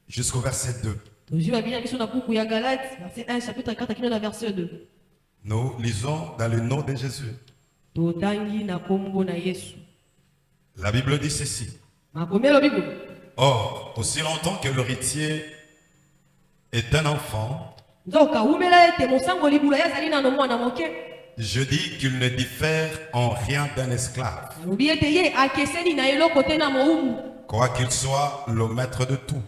jusqu'au verset 2. Nous lisons dans le nom de Jésus. La Bible dit ceci. Or, aussi longtemps que l'héritier est un enfant, je dis qu'il ne diffère en rien d'un esclave, quoi qu'il soit le maître de tout.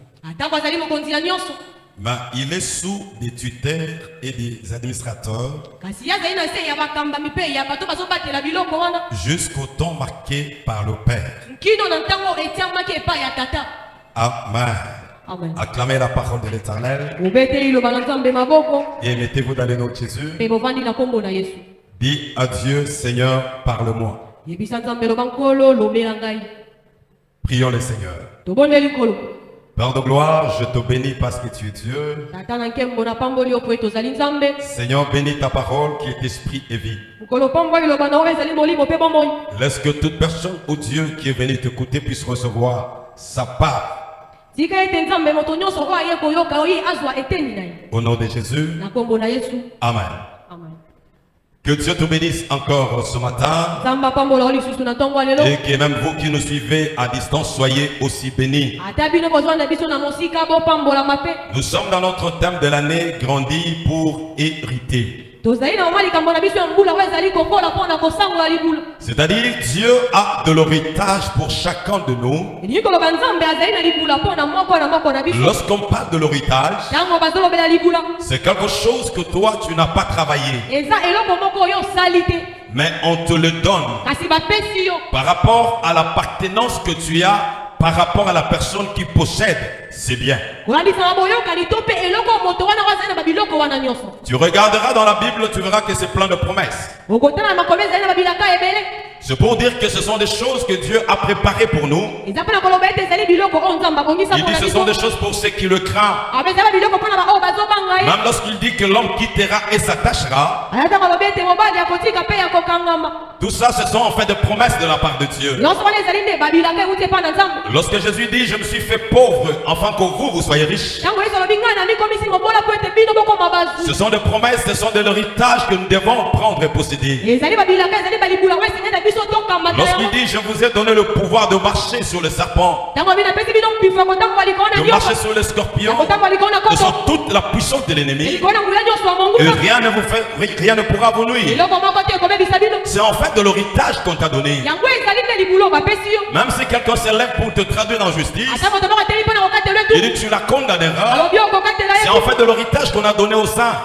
Mais il est sous des tuteurs et des administrateurs jusqu'au temps marqué par le Père. Amen. Amen. Acclamez la parole de l'Éternel et mettez-vous dans le nom de Jésus. Dis à Dieu, Seigneur, parle-moi. Prions le Seigneur. Père de gloire, je te bénis parce que tu es Dieu. Seigneur, bénis ta parole qui est esprit et vie. Laisse que toute personne, ô Dieu, qui est venue t'écouter puisse recevoir sa part. Au nom de Jésus. Amen. Que Dieu te bénisse encore ce matin. Et que même vous qui nous suivez à distance, soyez aussi bénis. Nous sommes dans notre thème de l'année, grandir pour hériter. C'est-à-dire Dieu a de l'héritage pour chacun de nous. Lorsqu'on parle de l'héritage, c'est quelque chose que toi tu n'as pas travaillé, mais on te le donne par rapport à l'appartenance que tu as, par rapport à la personne qui possède ces biens. Tu regarderas dans la Bible, tu verras que c'est plein de promesses. C'est pour dire que ce sont des choses que Dieu a préparées pour nous. Il dit ce sont des choses pour ceux qui le craignent. Même lorsqu'il dit que l'homme quittera et s'attachera, tout ça ce sont en fait des promesses de la part de Dieu. Lorsque Jésus dit je me suis fait pauvre afin que vous soyez riches, ce sont des promesses, ce sont de l'héritage que nous devons prendre et posséder. Lorsqu'il dit je vous ai donné le pouvoir de marcher sur le serpent, de marcher sur les scorpions, ce sont toute la puissance de l'ennemi, et rien ne pourra vous nuire. C'est en fait de l'héritage qu'on t'a donné. Même si quelqu'un se lève pour te traduire en justice, il dit tu la condamneras. C'est en fait de l'héritage qu'on a donné aux saints,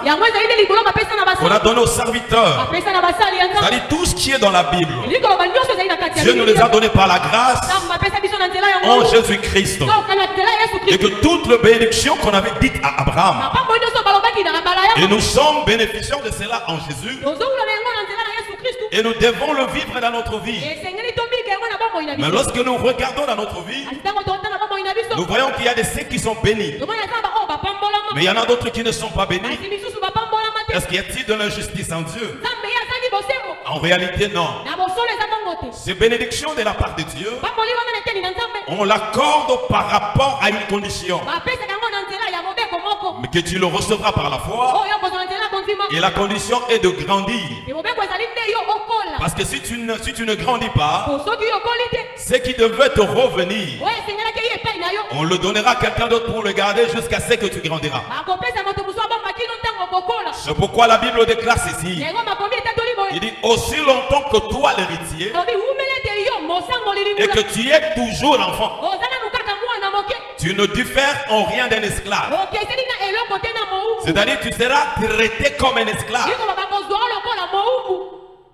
qu'on a donné aux serviteurs. C'est-à-dire tout ce qui est dans la Bible, Dieu nous les a donnés par la grâce en Jésus-Christ. Et que toute la bénédiction qu'on avait dite à Abraham, et nous sommes bénéficiaires de cela en Jésus, et nous devons le vivre dans notre vie. Mais lorsque nous regardons dans notre vie, nous voyons qu'il y a des ceux qui sont bénis, mais il y en a d'autres qui ne sont pas bénis. Est-ce qu'il y a-t-il de l'injustice en Dieu? En réalité, non. Ces bénédictions de la part de Dieu, on l'accorde par rapport à une condition, mais que tu le recevras par la foi. Et la condition est de grandir. Parce que si tu ne grandis pas, ce qui devait te revenir, on le donnera à quelqu'un d'autre pour le garder jusqu'à ce que tu grandiras. C'est pourquoi la Bible déclare ceci. Il dit aussi longtemps que toi l'héritier et que tu es toujours l'enfant, tu ne diffères en rien d'un esclave. C'est-à-dire tu seras traité comme un esclave.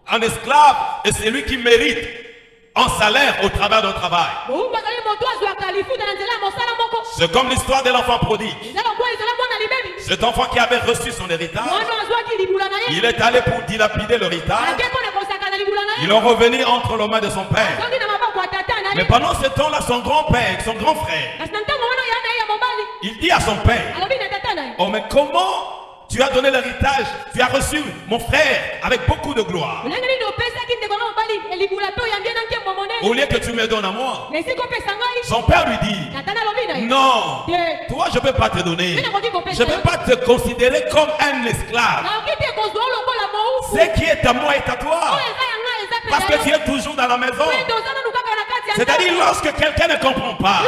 Un esclave est celui qui mérite un salaire au travers d'un travail. C'est comme l'histoire de l'enfant prodigue. Cet enfant qui avait reçu son héritage, il est allé pour dilapider l'héritage. Il est revenu entre les mains de son père. Mais pendant ce temps-là, son grand-père, son grand frère, il dit à son père, oh mais comment tu as donné l'héritage, tu as reçu mon frère avec beaucoup de gloire. Au lieu que tu me donnes à moi, son père lui dit, non, toi je ne peux pas te donner. Je ne peux pas te considérer comme un esclave. Ce qui est à moi est à toi. Parce que tu es toujours dans la maison. C'est-à-dire lorsque quelqu'un ne comprend pas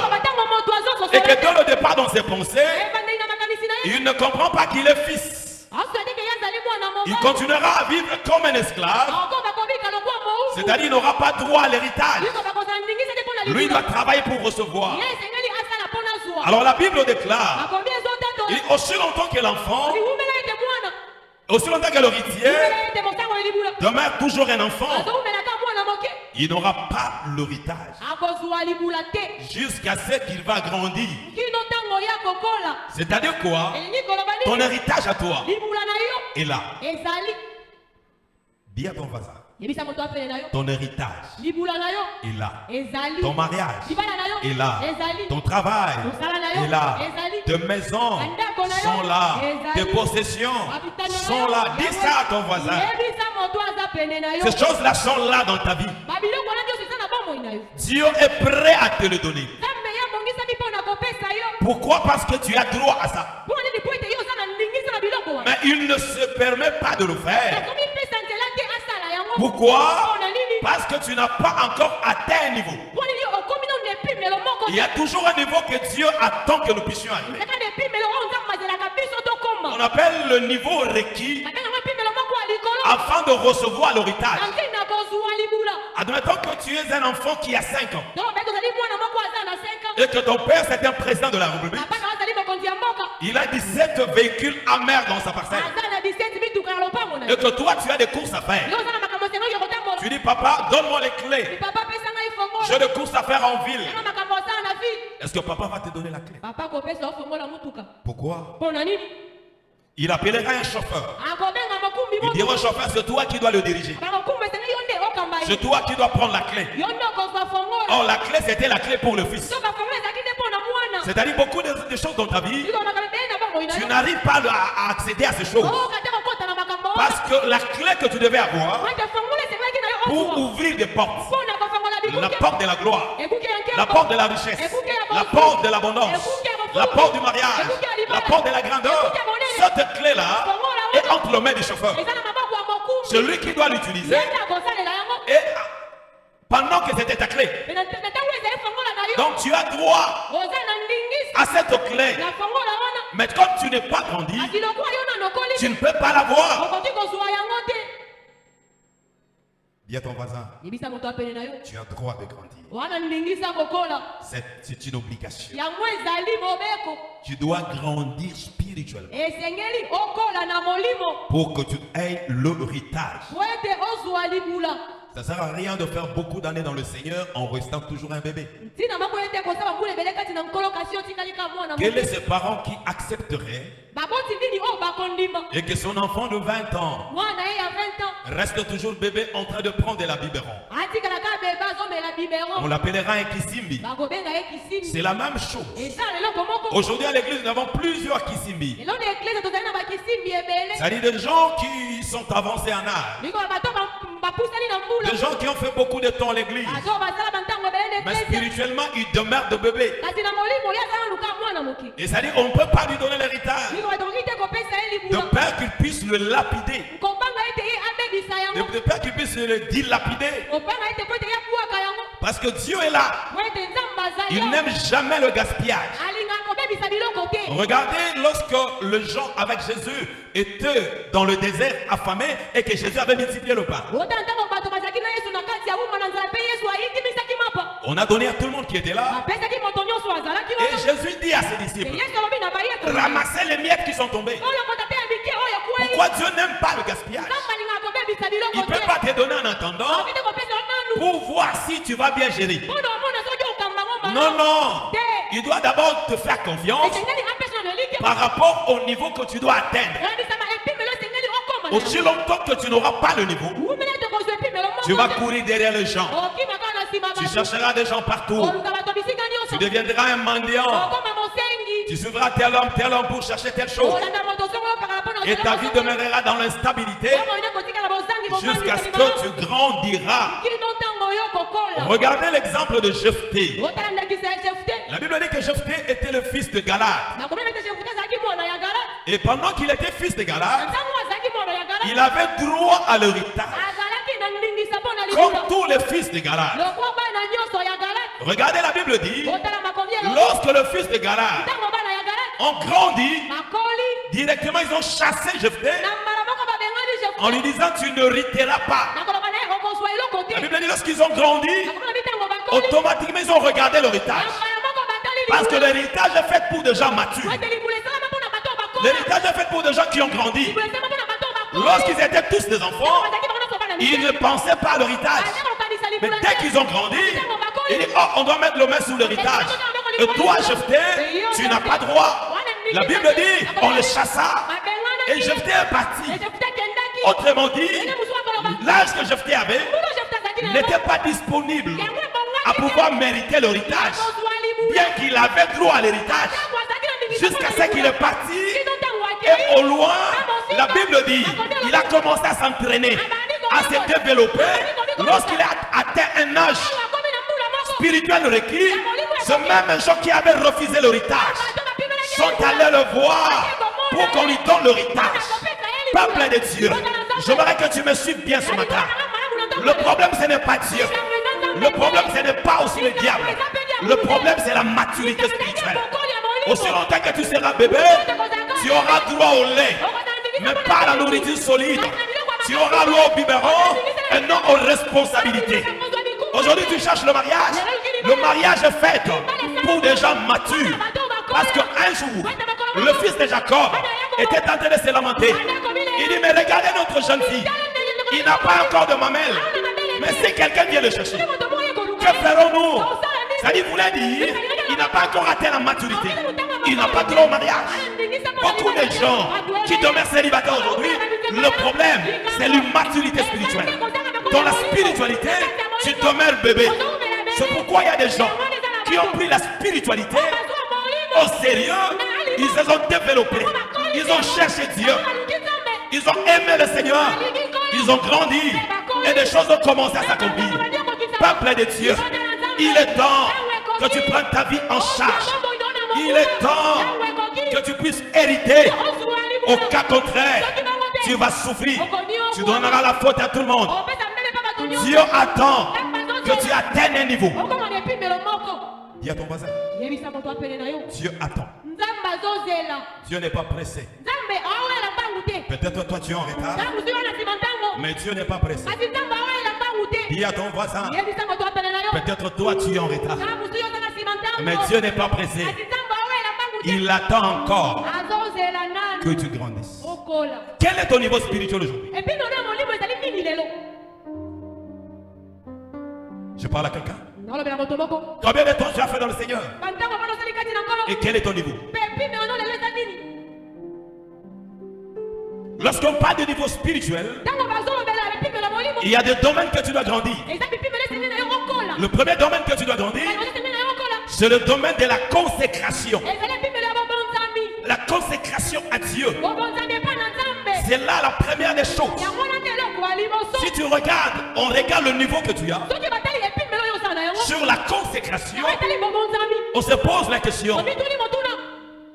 et que donne le départ dans ses pensées, il ne comprend pas qu'il est fils. Il continuera à vivre comme un esclave. C'est-à-dire il n'aura pas droit à l'héritage. Lui doit travailler pour recevoir. Alors la Bible déclare, aussi longtemps que l'enfant, aussi longtemps que l'héritier demeure toujours un enfant, il n'aura pas l'héritage jusqu'à ce qu'il va grandir. C'est-à-dire quoi? Ton héritage à toi est là. Dis à ton voisin, ton héritage est là. Ton mariage est là. Ton travail est là. Tes maisons sont là. Tes possessions sont là. Dis ça à ton voisin. Ces choses-là sont là dans ta vie. Dieu est prêt à te le donner. Pourquoi? Parce que tu as droit à ça. Mais il ne se permet pas de le faire. Pourquoi? Parce que tu n'as pas encore atteint un niveau. Il y a toujours un niveau que Dieu attend que nous puissions arriver. On appelle le niveau requis afin de recevoir l'héritage. Admettons que tu es un enfant qui a 5 ans et que ton père c'est un président de la République. Il a 17 véhicules amers dans sa parcelle et que toi tu as des courses à faire. Tu dis, papa, donne-moi les clés. J'ai des courses à faire en ville. Est-ce que papa va te donner la clé? Pourquoi? Il appellera un chauffeur. Il dira au chauffeur, c'est toi qui dois le diriger. C'est toi qui dois prendre la clé. Or la clé c'était la clé pour le fils. C'est-à-dire beaucoup de choses dans ta vie, tu n'arrives pas à accéder à ces choses. Parce que la clé que tu devais avoir pour ouvrir des portes, la porte de la gloire, la porte de la richesse, la porte de l'abondance, la porte du mariage, la porte de la grandeur, cette clé-là est entre les mains du chauffeur. C'est lui qui doit l'utiliser. Et pendant que c'était ta clé, donc tu as droit à cette clé. Mais comme tu n'es pas grandi, tu ne peux pas l'avoir. Dis à ton voisin, tu as droit de grandir. C'est une obligation. Tu dois grandir spirituellement pour que tu aies l'héritage. Ça ne sert à rien de faire beaucoup d'années dans le Seigneur en restant toujours un bébé. Quels sont ces parents qui accepteraient et que son enfant de 20 ans reste toujours bébé en train de prendre de la biberon? On l'appellera un Kisimbi. C'est la même chose. Aujourd'hui à l'église, nous avons plusieurs Kisimbi. C'est-à-dire des gens qui sont avancés en âge. Des gens qui ont fait beaucoup de temps à l'église. Mais spirituellement, ils demeurent de bébés. Et c'est-à-dire qu'on ne peut pas lui donner l'héritage. De peur qu'il puisse le lapider. De peur qu'il puisse le dilapider. Parce que Dieu est là. Il n'aime jamais le gaspillage. Regardez lorsque les gens avec Jésus étaient dans le désert affamés et que Jésus avait multiplié le pain. On a donné à tout le monde qui était là. Et Jésus dit à ses disciples, ramassez les miettes qui sont tombées. Pourquoi Dieu n'aime pas le gaspillage? Il ne peut pas te donner en attendant pour voir si tu vas bien gérer. Non, non. Il doit d'abord te faire confiance par rapport au niveau que tu dois atteindre. Aussi longtemps que tu n'auras pas le niveau, tu vas courir derrière les gens. Tu chercheras des gens partout. Tu deviendras un mendiant. Tu suivras tel homme pour chercher telle chose. Et ta vie demeurera dans l'instabilité. jusqu'à ce que tu grandiras. Regardez l'exemple de Jephthé. La Bible dit que Jephthé était le fils de Galad. Et pendant qu'il était fils de Galad, il avait droit à l'héritage. Comme tous les fils de Galad. Regardez, la Bible dit, lorsque le fils de Galad ont grandi, directement ils ont chassé Jephthé en lui disant tu ne hériteras pas. La Bible dit lorsqu'ils ont grandi, automatiquement ils ont regardé l'héritage. Parce que l'héritage est fait pour des gens matures. L'héritage est fait pour des gens qui ont grandi. Lorsqu'ils étaient tous des enfants, ils ne pensaient pas à l'héritage. Mais dès qu'ils ont grandi, ils disent, oh, on doit mettre le main sous l'héritage. Et toi, Jephthé, tu n'as pas droit. La Bible dit, on le chassa. Et Jephthé est parti. Autrement dit, l'âge que Jephthé avait n'était pas disponible à pouvoir mériter l'héritage. Bien qu'il avait droit à l'héritage, jusqu'à ce qu'il est parti. Et au loin, la Bible dit, il a commencé à s'entraîner, à se développer. Lorsqu'il a atteint un âge spirituel requis, ce même gens qui avaient refusé l'héritage sont allés le voir pour qu'on lui donne l'héritage. Peuple de Dieu, j'aimerais que tu me suives bien ce matin. Le problème, ce n'est pas Dieu. Le problème, ce n'est pas aussi le diable. Le problème, c'est la maturité spirituelle. Aussi longtemps que tu seras bébé, tu auras droit au lait, mais pas à la nourriture solide. Tu auras droit au biberon et non aux responsabilités. Aujourd'hui, tu cherches le mariage. Le mariage est fait pour des gens matures. Parce qu'un jour, le fils de Jacob était en train de se lamenter. Il dit, mais regardez notre jeune fille. Il n'a pas encore de mamelle. Mais si quelqu'un vient le chercher, que ferons-nous? Ça dit, voulait dire, il n'a pas encore atteint la maturité. Il n'a pas droit au mariage. Beaucoup de gens qui demeurent célibataires aujourd'hui, le problème, c'est l'immaturité spirituelle. Dans la spiritualité, tu demeures bébé. C'est pourquoi il y a des gens qui ont pris la spiritualité au sérieux. Ils se sont développés. Ils ont cherché Dieu. Ils ont aimé le Seigneur. Ils ont grandi. Et des choses ont commencé à s'accomplir. Peuple de Dieu, il est temps que tu prennes ta vie en charge. Il est temps que tu puisses hériter. Au cas contraire, tu vas souffrir. Tu donneras la faute à tout le monde. Dieu attend que tu atteignes un niveau. Dis à ton voisin, Dieu attend. Dieu n'est pas pressé. Peut-être toi tu es en retard, mais Dieu n'est pas pressé. Dis à ton voisin, peut-être toi tu es en retard, mais Dieu n'est pas pressé. Il attend encore que tu grandisses. Quel est ton niveau spirituel aujourd'hui? Je parle à quelqu'un. Combien de temps tu as fait dans le Seigneur? Et quel est ton niveau? Lorsqu'on parle de niveau spirituel, il y a des domaines que tu dois grandir. Le premier domaine que tu dois grandir, c'est le domaine de la consécration. La consécration à Dieu. C'est là la première des choses. Si tu regardes, on regarde le niveau que tu as. Sur la consécration, on se pose la question,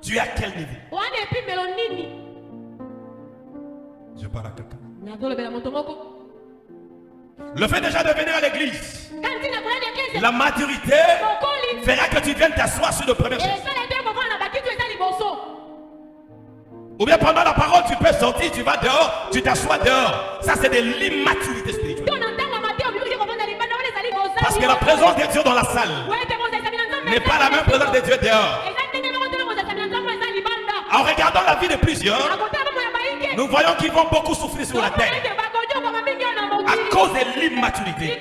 tu es à quel niveau? Je parle à quelqu'un. Le fait déjà de venir à l'église, la maturité fera que tu viennes t'asseoir sur le premier chaise. Ou bien pendant la parole, tu peux sortir, tu vas dehors, tu t'assois dehors. Ça, c'est de l'immaturité spirituelle. Parce que la présence de Dieu dans la salle n'est pas la même présence de Dieu dehors. En regardant la vie de plusieurs, nous voyons qu'ils vont beaucoup souffrir sur la terre à cause de l'immaturité.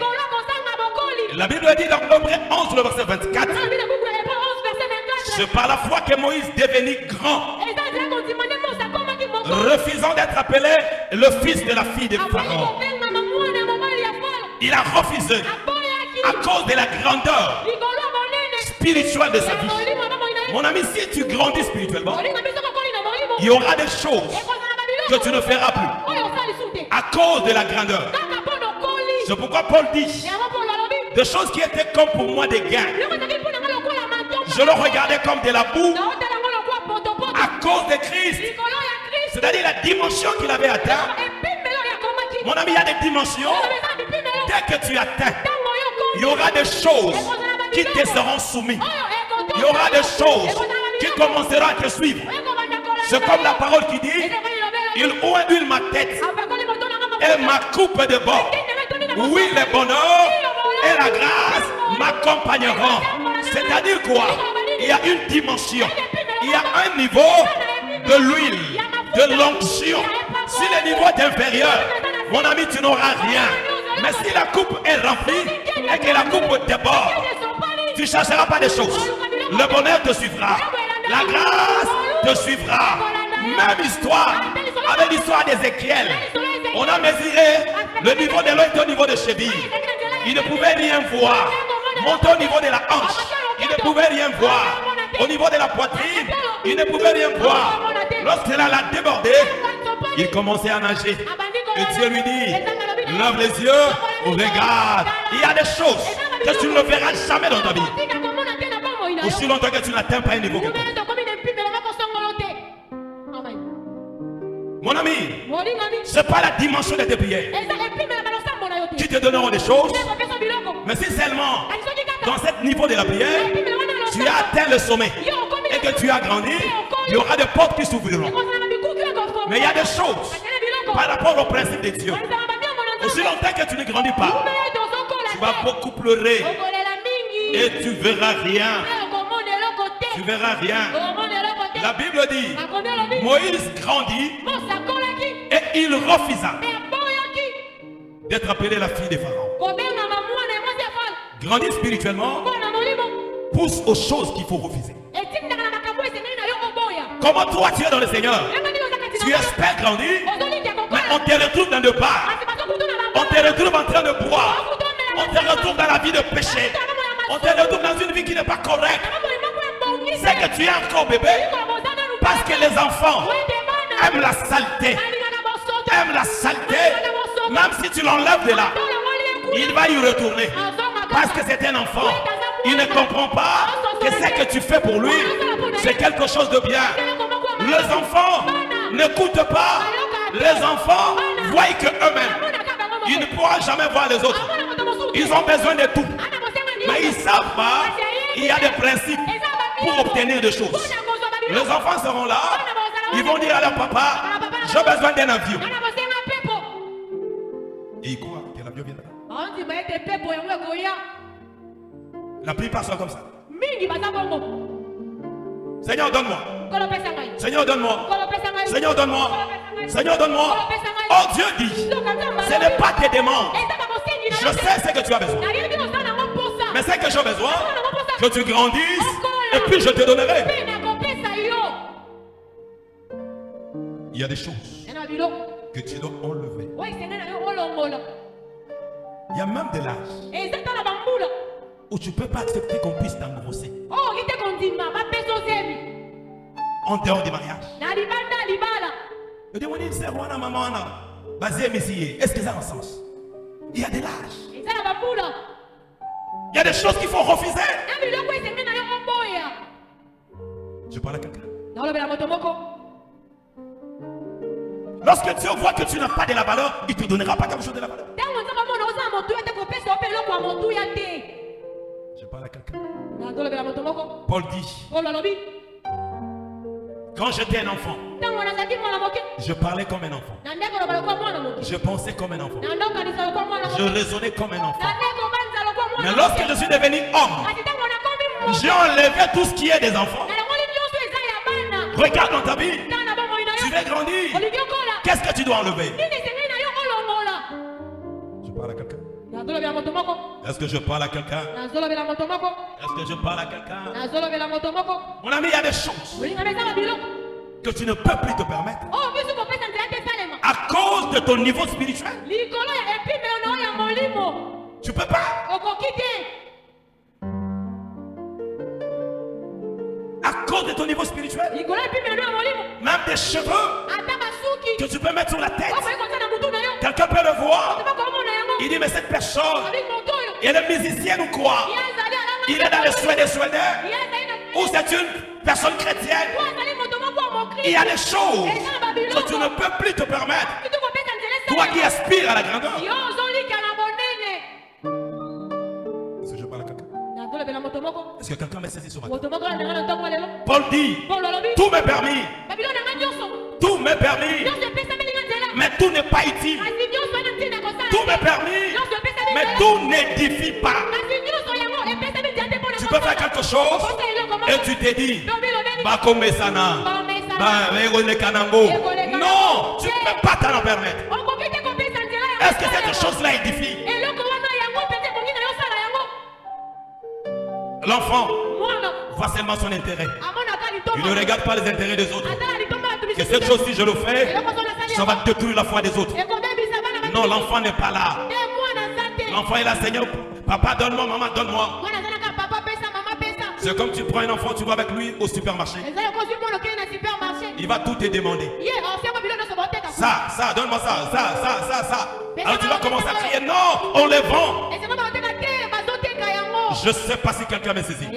La Bible dit dans Nombre 11, le verset 24, c'est par la foi que Moïse devenit grand, refusant d'être appelé le fils de la fille de Pharaon. Il a refusé à cause de la grandeur spirituelle de sa vie. Mon ami, si tu grandis spirituellement, il y aura des choses que tu ne feras plus à cause de la grandeur. C'est pourquoi Paul dit des choses qui étaient comme pour moi des gains. Je le regardais comme de la boue à cause de Christ. C'est-à-dire la dimension qu'il avait atteint. Mon ami, il y a des dimensions. Dès que tu atteins, il y aura des choses qui te seront soumises. Il y aura des choses qui commenceront à te suivre. C'est comme la parole qui dit, il oint ma tête et ma coupe de bord. Oui, le bonheur et la grâce m'accompagneront. C'est-à-dire quoi? Il y a une dimension, il y a un niveau de l'huile, de l'onction. Si le niveau est inférieur, mon ami, tu n'auras rien. Mais si la coupe est remplie et que la coupe déborde, tu ne chercheras pas des choses. Le bonheur te suivra. La grâce te suivra. Même histoire avec l'histoire d'Ézéchiel. On a mesuré le niveau de l'eau était au niveau de cheville. Il ne pouvait rien voir. Monter au niveau de la hanche. Il ne pouvait rien voir. Au niveau de la poitrine, il ne pouvait rien voir. Lorsqu'il l'a débordé, il commençait à nager. Et Dieu lui dit, lève les yeux, regarde. Il y a des choses que tu ne verras jamais dans ta vie. Aussi longtemps que tu n'atteins pas un niveau quelconque. Mon ami, ce n'est pas la dimension de tes prières qui te donneront des choses. Mais si seulement dans ce niveau de la prière, tu as atteint le sommet et que tu as grandi, il y aura des portes qui s'ouvriront. Mais il y a des choses par rapport au principe de Dieu. Aussi longtemps que tu ne grandis pas, tu vas beaucoup pleurer et tu verras rien. Tu verras rien. La Bible dit, Moïse grandit et il refusa d'être appelé la fille de Pharaon. Grandit spirituellement pousse aux choses qu'il faut refuser. Comment toi tu es dans le Seigneur, tu espères grandir, mais on te retrouve dans le bar, on te retrouve en train de boire, on te retrouve dans la vie de péché, on te retrouve dans une vie qui n'est pas correcte. C'est que tu es encore bébé parce que les enfants aiment la saleté. Aiment la saleté. Même si tu l'enlèves de là, il va y retourner. Parce que c'est un enfant. Il ne comprend pas que ce que tu fais pour lui, c'est quelque chose de bien. Les enfants n'écoutent pas. Les enfants voient que eux-mêmes, ils ne pourront jamais voir les autres. Ils ont besoin de tout. Mais ils ne savent pas, il y a des principes pour obtenir des choses. Les enfants seront là, ils vont dire à leur papa, j'ai besoin d'un avion. Et ils croient que l'avion viendra. La plupart sont comme ça. Seigneur, donne-moi. Seigneur, donne-moi. Seigneur, donne-moi. Seigneur, donne-moi. Oh, Dieu dit, ce n'est pas tes demandes. Je sais ce que tu as besoin. Mais ce que j'ai besoin, que tu grandisses et puis je te donnerai. Il y a des choses que tu dois enlever. Il y a même de l'âge où tu ne peux pas accepter qu'on puisse t'engrosser. En dehors du mariage. Est-ce que ça a un sens? Il y a de l'âge. Il y a des choses qu'il faut refuser. Je parle à quelqu'un. Lorsque Dieu voit que tu n'as pas de la valeur, il ne te donnera pas quelque chose de la valeur. Je parle à quelqu'un. Paul dit, quand j'étais un enfant, je parlais comme un enfant. Je pensais comme un enfant. Je raisonnais comme un enfant. Mais lorsque je suis devenu homme, j'ai enlevé tout ce qui est des enfants. Regarde dans ta vie. Tu veux grandir. Qu'est-ce que tu dois enlever? Je parle à quelqu'un. Est-ce que je parle à quelqu'un? Est-ce que je parle à quelqu'un? Mon ami, il y a des choses que tu ne peux plus te permettre à cause de ton niveau spirituel. Tu ne peux pas. À cause de ton niveau spirituel. Même des cheveux que tu peux mettre sur la tête. Quelqu'un peut le voir. Il dit, mais cette personne, elle est musicienne ou quoi? Il est dans les soigneurs. Ou c'est une personne chrétienne. Il y a des choses que tu ne peux plus te permettre. Toi qui aspires à la grandeur. Est-ce que je parle à quelqu'un? Est-ce que quelqu'un m'a saisi sur ma tête? Paul dit, tout m'est permis. Tout m'est permis. Mais tout n'est pas utile. Tout m'est permis. Mais tout n'édifie pas. Tu peux faire quelque chose et tu te dis, non, tu ne peux pas t'en permettre. Est-ce que cette chose-là édifie? L'enfant voit seulement son intérêt. Il ne regarde pas les intérêts des autres. Que cette chose, si je le fais, ça va détruire la foi des autres. Non, l'enfant n'est pas là. L'enfant est là, Seigneur, papa donne-moi, maman donne-moi. C'est comme tu prends un enfant, tu vas avec lui au supermarché. Il va tout te demander. Ça, donne-moi ça. Alors tu vas commencer à crier, non, on les vend. Je ne sais pas si quelqu'un m'a saisi.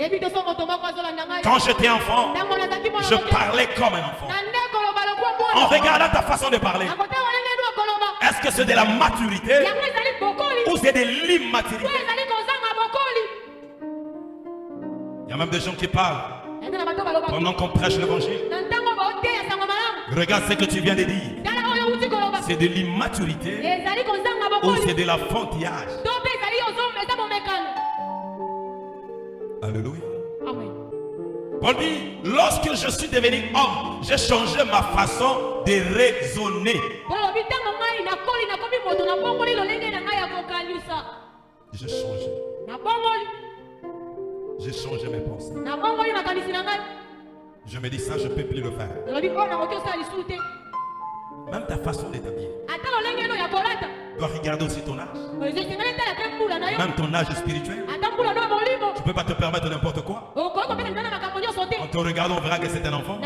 Quand j'étais enfant, je parlais comme un enfant. En regardant ta façon de parler, est-ce que c'est de la maturité ou c'est de l'immaturité? Il y a même des gens qui parlent pendant qu'on prêche l'évangile. Regarde ce que tu viens de dire. C'est de l'immaturité ou c'est de l'enfantillage? Alléluia. Paul dit, lorsque je suis devenu homme, j'ai changé ma façon de raisonner. J'ai changé. J'ai changé mes pensées. Je me dis ça, je ne peux plus le faire. Même ta façon de t'habiller dois regarder aussi ton âge. Même ton âge spirituel. Tu ne peux pas te permettre n'importe quoi. En te regardant, on verra que c'est un enfant.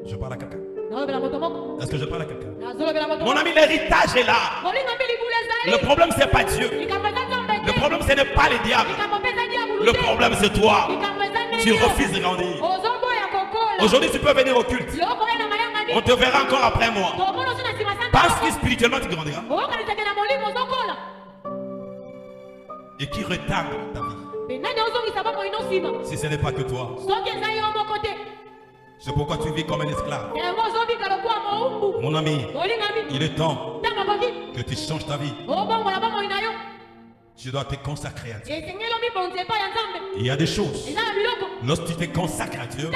Je parle à quelqu'un. Est-ce que je parle à quelqu'un? Mon ami, l'héritage est là. Le problème, ce n'est pas Dieu. Le problème, ce n'est pas le diable. Le problème, c'est toi. Tu refuses de grandir. Aujourd'hui, tu peux venir au culte. On te verra encore après moi. Parce que spirituellement, tu grandiras. Et qui retarde ta vie. Si ce n'est pas que toi. C'est pourquoi tu vis comme un esclave. Mon ami, il est temps que tu changes ta vie. Tu dois te consacrer à Dieu. Il y a des choses. Lorsque tu te consacres à Dieu,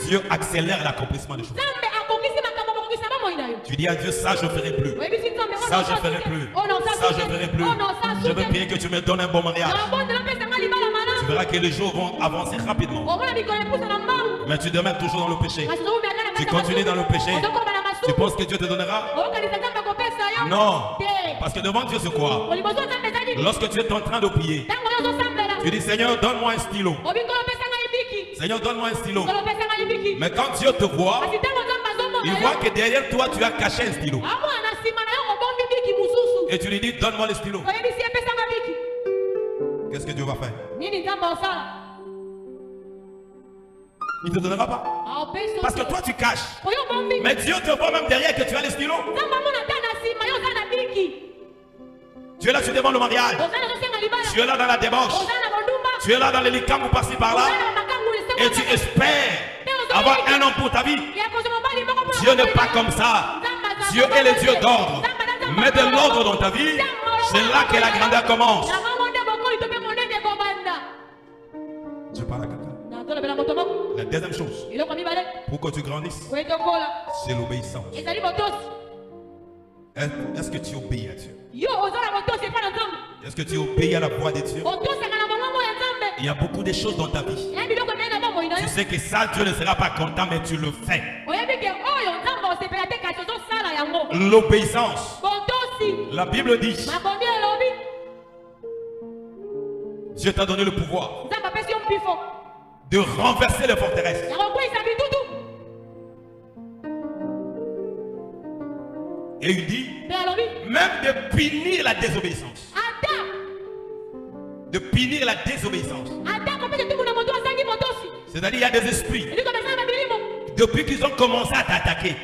Dieu accélère l'accomplissement des choses. Tu dis à Dieu, ça je ne ferai plus. Ça je ne ferai plus. Ça je ne ferai plus. Je veux bien que tu me donnes un bon mariage. Tu verras que les jours vont avancer rapidement. Mais tu demeures toujours dans le péché. Tu continues dans le péché. Tu penses que Dieu te donnera? Non. Parce que devant Dieu c'est quoi? Lorsque tu es en train de prier, tu dis Seigneur donne-moi un stylo. Seigneur donne-moi un stylo. Mais quand Dieu te voit, il voit que derrière toi tu as caché un stylo. Et tu lui dis donne-moi le stylo. Qu'est-ce que Dieu va faire? Il ne te donnera pas. Parce que toi tu caches. Mais Dieu te voit même derrière que tu as le stylo. Tu es là, tu demandes le mariage. Tu es là dans la débauche. Tu es là dans les licambes par-ci par-là. Et tu espères avoir un homme pour ta vie. Dieu n'est pas comme ça. Dieu est le Dieu d'ordre. Mets de l'ordre dans ta vie. C'est là que la grandeur commence. Je parle à quelqu'un. La deuxième chose pour que tu grandisses, c'est l'obéissance. Est-ce que tu obéis à Dieu? Est-ce que tu obéis à la voix de Dieu? Il y a beaucoup de choses dans ta vie. Tu sais que ça, Dieu ne sera pas content, mais tu le fais. L'obéissance. La Bible dit, Dieu t'a donné le pouvoir de renverser les forteresses. Et il dit, même de punir la désobéissance. De punir la désobéissance. C'est-à-dire, il y a des esprits. Depuis qu'ils ont commencé à t'attaquer.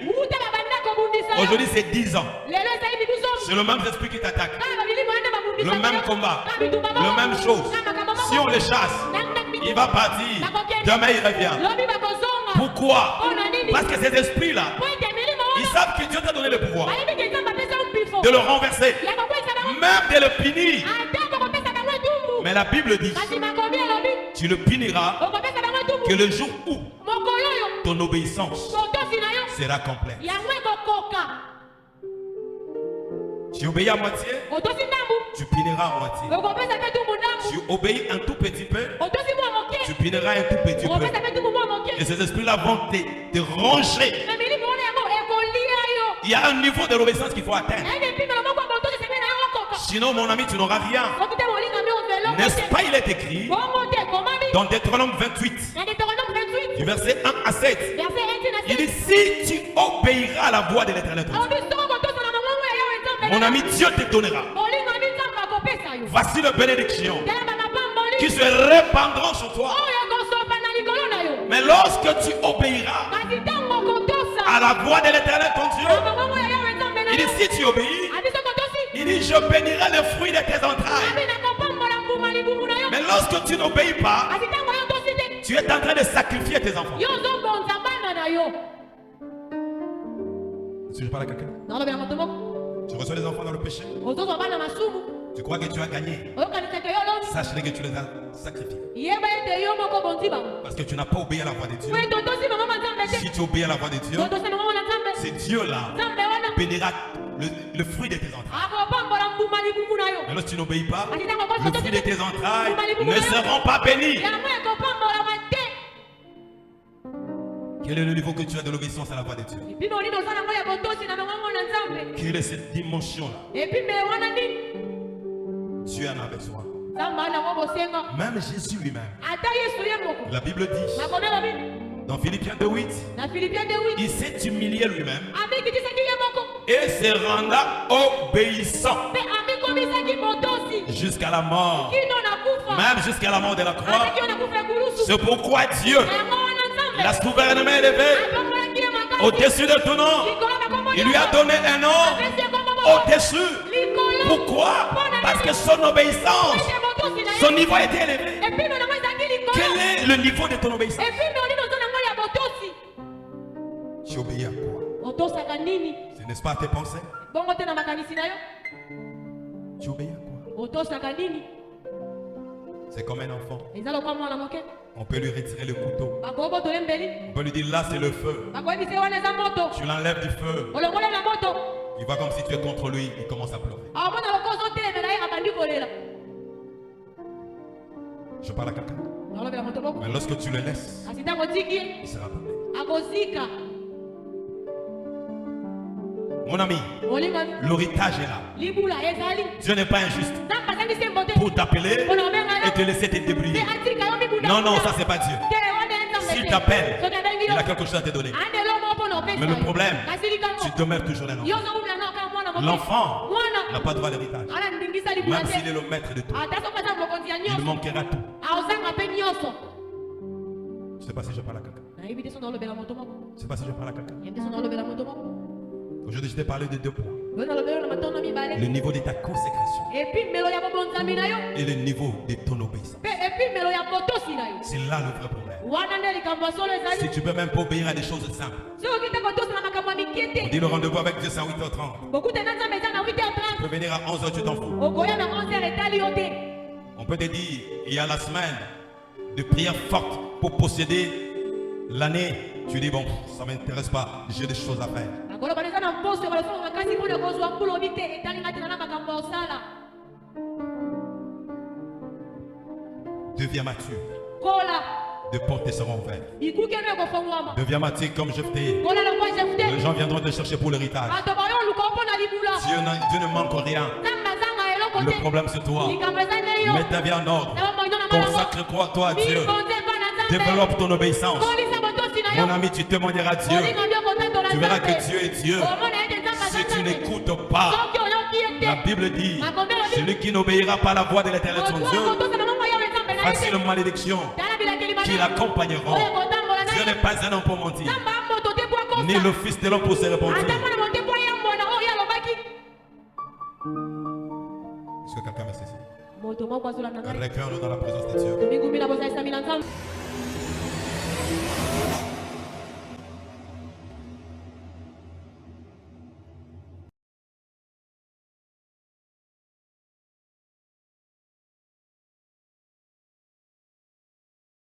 Aujourd'hui, c'est 10 ans. C'est le même esprit qui t'attaque. Le même combat. La même chose. Si on les chasse, il va partir. Demain, il revient. Pourquoi? Parce que ces esprits-là, ils savent que Dieu t'a donné le pouvoir de le renverser, même de le punir. Mais la Bible dit, tu le puniras que le jour où ton obéissance sera complète. Tu obéis à moitié, tu puniras à moitié. Tu obéis un tout petit peu, tu puniras un tout petit peu. Et ces esprits-là vont te ronger. Il y a un niveau de l'obéissance qu'il faut atteindre. Sinon, mon ami, tu n'auras rien. N'est-ce pas, il est écrit dans Deutéronome 28, du verset 1 à 7. Il dit, si tu obéiras à la voix de l'Éternel, mon ami, Dieu te donnera. Voici la bénédiction qui se répandront sur toi. Mais lorsque tu obéiras à la voix de l'Éternel, ton Dieu, il dit, si tu obéis, il dit, je bénirai le fruit de tes entrailles. Mais lorsque tu n'obéis pas, tu es en train de sacrifier tes enfants. Si je parle à quelqu'un, tu reçois les enfants dans le péché, tu crois que tu as gagné. Sache-le que tu les as sacrifiés. Parce que tu n'as pas obéi à la voix de Dieu. Si tu obéis à la voix de Dieu, c'est Dieu-là bénira le fruit de tes entrailles. Mais lorsque tu n'obéis pas, le fruit de tes entrailles ne seront pas bénis. Quel est le niveau que tu as de l'obéissance à la voix de Dieu? Quelle est cette dimension-là? Dieu en a besoin. Même Jésus lui-même. La Bible dit dans Philippiens 2:8, il s'est humilié lui-même et se renda obéissant jusqu'à la mort, même jusqu'à la mort de la croix. C'est pourquoi Dieu l'a souverainement élevé au-dessus de tout nom. Il lui a donné un nom au-dessus. Pourquoi? Parce que son obéissance, son niveau a été élevé. Quel est le niveau de ton obéissance? Tu obéis à quoi? Ce n'est pas à tes pensées. Tu obéis à quoi? C'est comme un enfant. On peut lui retirer le couteau. On peut lui dire là c'est le feu. Tu l'enlèves du feu. Il voit comme si tu es contre lui. Il commence à pleurer. Je parle à quelqu'un. Mais lorsque tu le laisses, il sera pardonné. Mon ami, l'héritage est là. Dieu n'est pas injuste pour t'appeler et te laisser te débrouiller. Non, non, ça c'est pas Dieu. S'il t'appelle, il a quelque chose à te donner. Mais le problème, tu demeures toujours un enfant. L'enfant n'a pas droit à l'héritage. Même s'il est le maître de tout, il manquera tout. Je ne sais pas si je parle à quelqu'un. Je ne sais pas si je parle à quelqu'un. Aujourd'hui, je t'ai parlé de deux points. Le niveau de ta consécration et le niveau de ton obéissance. C'est là le vrai problème. Si tu peux même pas obéir à des choses simples. On dit le rendez-vous avec Dieu c'est à 8h30. Tu peux venir à 11h, tu t'en fous. On peut te dire, il y a la semaine de prière forte pour posséder l'année. Tu dis bon, ça ne m'intéresse pas, j'ai des choses à faire. Deviens mature. De portes seront ouvertes. Deviens mature comme Jephthé. Les gens viendront te chercher pour l'héritage. Dieu ne manque rien. Le problème c'est toi. Mets ta vie en ordre. Consacre-toi à Dieu. Développe ton obéissance. Mon ami, tu témoigneras à Dieu. Tu verras que Dieu est Dieu. Si tu n'écoute pas, la Bible dit, celui qui n'obéira pas à la voix de l'Éternel son Dieu, voici la malédiction qui l'accompagneront. Dieu n'est pas un homme pour mentir, ni le Fils de l'homme pour se repentir. Est-ce que quelqu'un me saisit? Recueillons-nous dans la présence de Dieu.